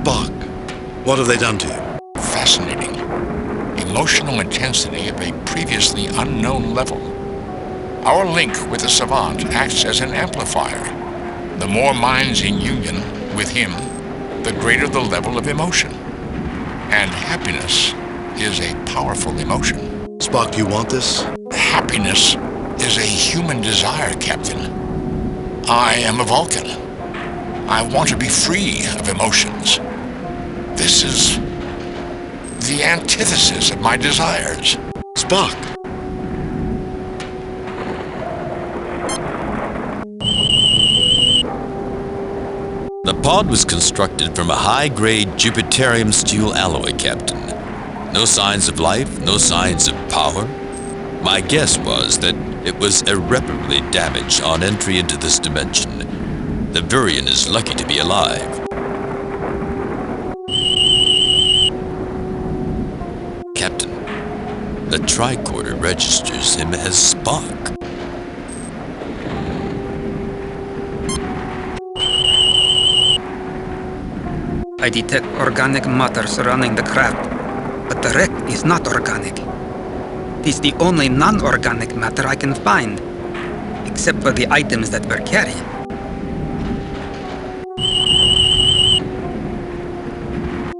Spock, what have they done to you? Fascinating. Emotional intensity of a previously unknown level. Our link with the Savant acts as an amplifier. The more minds in union with him, the greater the level of emotion. And happiness is a powerful emotion. Spock, do you want this? Happiness is a human desire, Captain. I am a Vulcan. I want to be free of emotions. This is the antithesis of my desires. Spock! The pod was constructed from a high-grade Jupiterium steel alloy, Captain. No signs of life, no signs of power. My guess was that it was irreparably damaged on entry into this dimension. The Vurian is lucky to be alive. Captain, the tricorder registers him as Spock. I detect organic matter surrounding the craft, but the wreck is not organic. It is the only non-organic matter I can find, except for the items that we're carrying.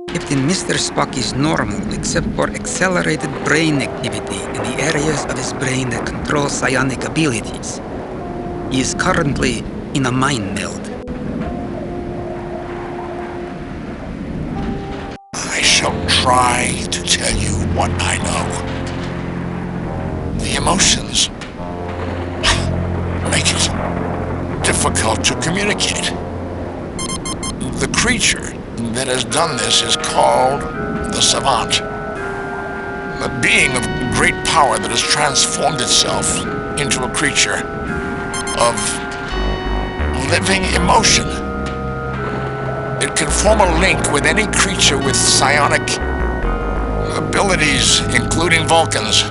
Captain, Mr. Spock is normal except for accelerated brain activity in the areas of his brain that control psionic abilities. He is currently in a mind meld. I shall try to tell you what I know. The emotions make it difficult to communicate. The creature that has done this is called the Savant. A being of great power that has transformed itself into a creature of living emotion. It can form a link with any creature with psionic abilities, including Vulcans.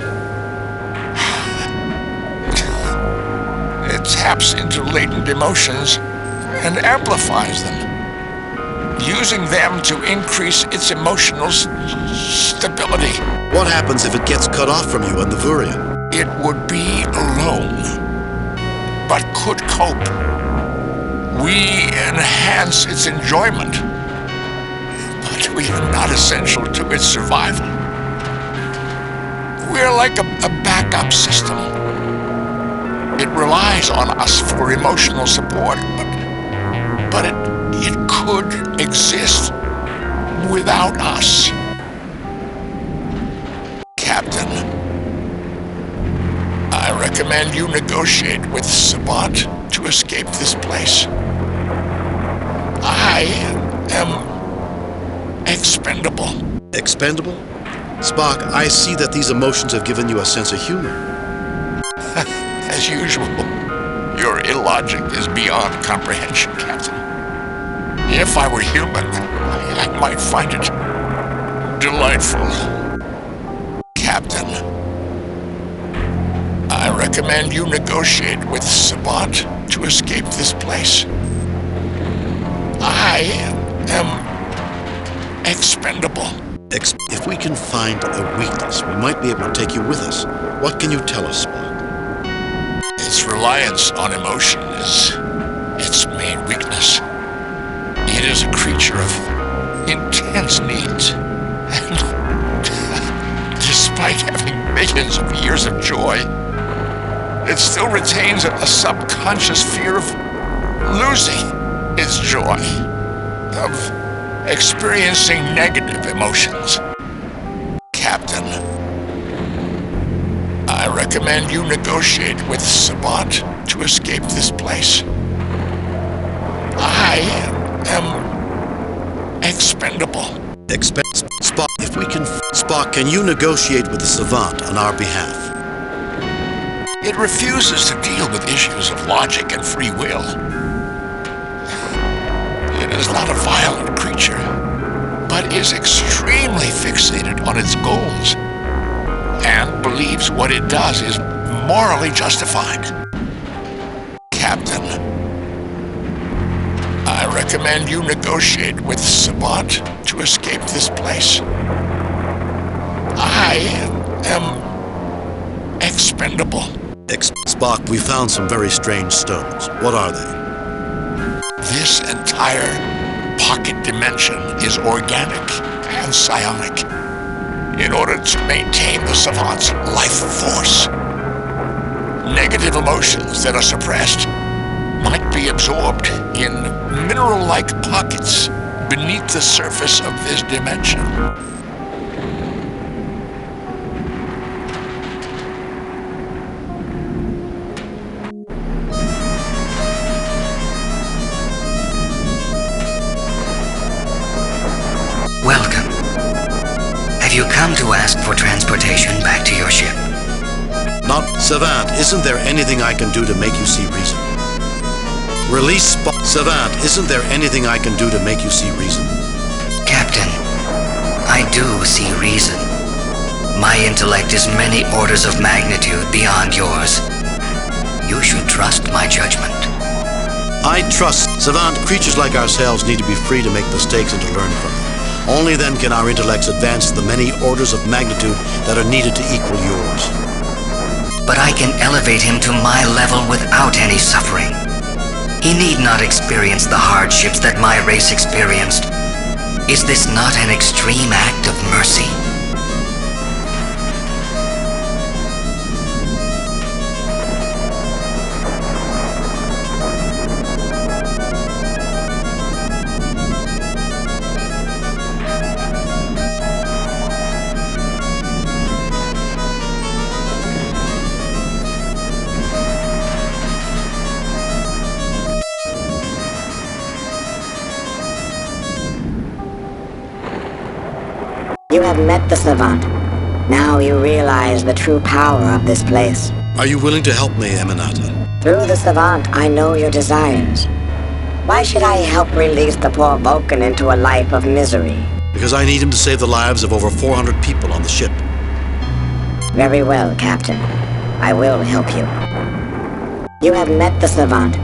It taps into latent emotions and amplifies them, using them to increase its emotional stability. What happens if it gets cut off from you and the Vurian? It would be alone, but could cope. We enhance its enjoyment, but we are not essential to its survival. We're like a backup system. It relies on us for emotional support, but it could exist without us. Captain, I recommend you negotiate with Savant to escape this place. I am expendable. Expendable? Spock, I see that these emotions have given you a sense of humor. As usual, your illogic is beyond comprehension, Captain. If I were human, I might find it delightful. Captain, I recommend you negotiate with Savant to escape this place. I am expendable. If we can find a weakness, we might be able to take you with us. What can you tell us, Spock? Its reliance on emotion is its main weakness. It is a creature of intense needs, and despite having millions of years of joy, it still retains a subconscious fear of losing its joy, of experiencing negative emotions. Captain, I recommend you negotiate with Savant to escape this place. I am expendable. Spock, if we can... Spock, can you negotiate with the Savant on our behalf? It refuses to deal with issues of logic and free will. It is not a violent creature, but is extremely fixated on its goals and believes what it does is morally justified. Captain, I recommend you negotiate with Savant to escape this place. I am expendable. Spock, we found some very strange stones. What are they? This entire pocket dimension is organic and psionic. In order to maintain the Savant's life force, negative emotions that are suppressed might be absorbed in mineral-like pockets beneath the surface of this dimension. Welcome. Have you come to ask for transportation back to your ship? Not Savant, isn't there anything I can do to make you see reason? Release Savant, isn't there anything I can do to make you see reason? Captain, I do see reason. My intellect is many orders of magnitude beyond yours. You should trust my judgment. I trust Savant. Creatures like ourselves need to be free to make mistakes and to learn from them. Only then can our intellects advance the many orders of magnitude that are needed to equal yours. But I can elevate him to my level without any suffering. He need not experience the hardships that my race experienced. Is this not an extreme act of mercy? You have met the Savant. Now you realize the true power of this place. Are you willing to help me, Eminata? Through the Savant, I know your desires. Why should I help release the poor Vulcan into a life of misery? Because I need him to save the lives of over 400 people on the ship. Very well, Captain. I will help you. You have met the Savant.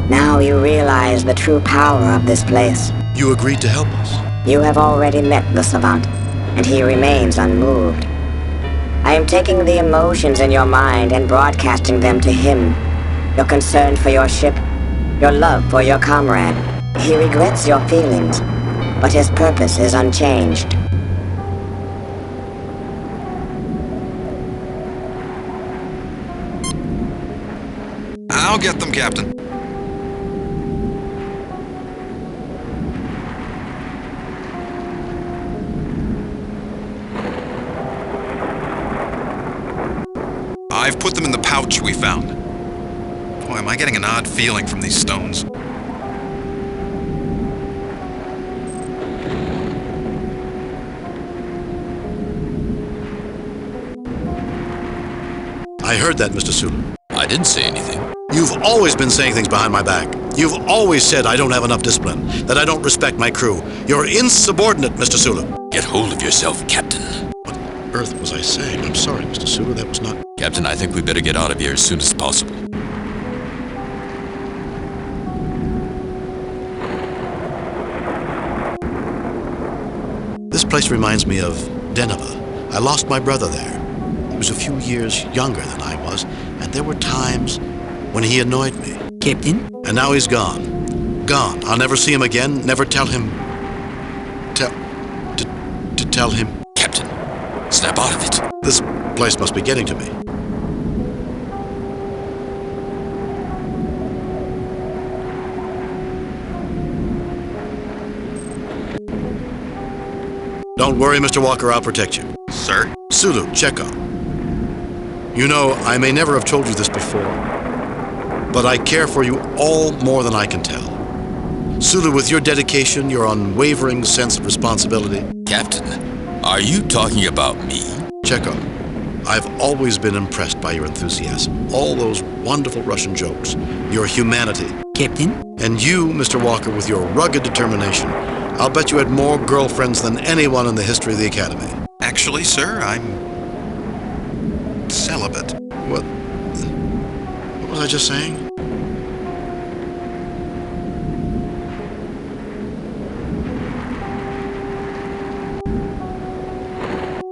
Now you realize the true power of this place. You agreed to help us. You have already met the Savant, and he remains unmoved. I am taking the emotions in your mind and broadcasting them to him. Your concern for your ship, your love for your comrade. He regrets your feelings, but his purpose is unchanged. I'll get them, Captain. I've put them in the pouch we found. Boy, am I getting an odd feeling from these stones. I heard that, Mr. Sulu. I didn't say anything. You've always been saying things behind my back. You've always said I don't have enough discipline, that I don't respect my crew. You're insubordinate, Mr. Sulu. Get hold of yourself, Captain. What on earth was I saying? I'm sorry, Mr. Sulu, that was not... Captain, I think we better get out of here as soon as possible. This place reminds me of Deneva. I lost my brother there. He was a few years younger than I was, and there were times when he annoyed me. Captain? And now he's gone. Gone. I'll never see him again, never tell him... To tell him... Captain, snap out of it. This place must be getting to me. Don't worry, Mr. Walker, I'll protect you. Sir? Sulu, Checo. You know, I may never have told you this before, but I care for you all more than I can tell. Sulu, with your dedication, your unwavering sense of responsibility... Captain, are you talking about me? Checo, I've always been impressed by your enthusiasm, all those wonderful Russian jokes, your humanity. Captain? And you, Mr. Walker, with your rugged determination, I'll bet you had more girlfriends than anyone in the history of the Academy. Actually, sir, I'm... celibate. What was I just saying?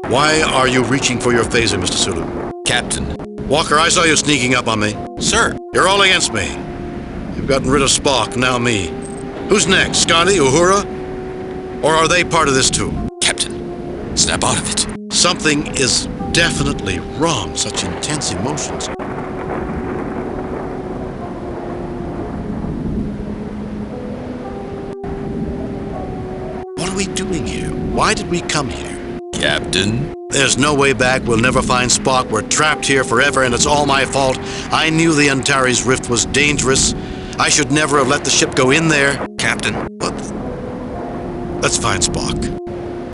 Why are you reaching for your phaser, Mr. Sulu? Captain, Walker, I saw you sneaking up on me. Sir, You're all against me. You've gotten rid of Spock, now me. Who's next, Scotty, Uhura? Or are they part of this too? Captain, snap out of it. Something is definitely wrong, such intense emotions. What are we doing here? Why did we come here? Captain, There's no way back. We'll never find Spock. We're trapped here forever, and it's all my fault. I knew the Antares Rift was dangerous. I should never have let the ship go in there. Captain, But let's find Spock.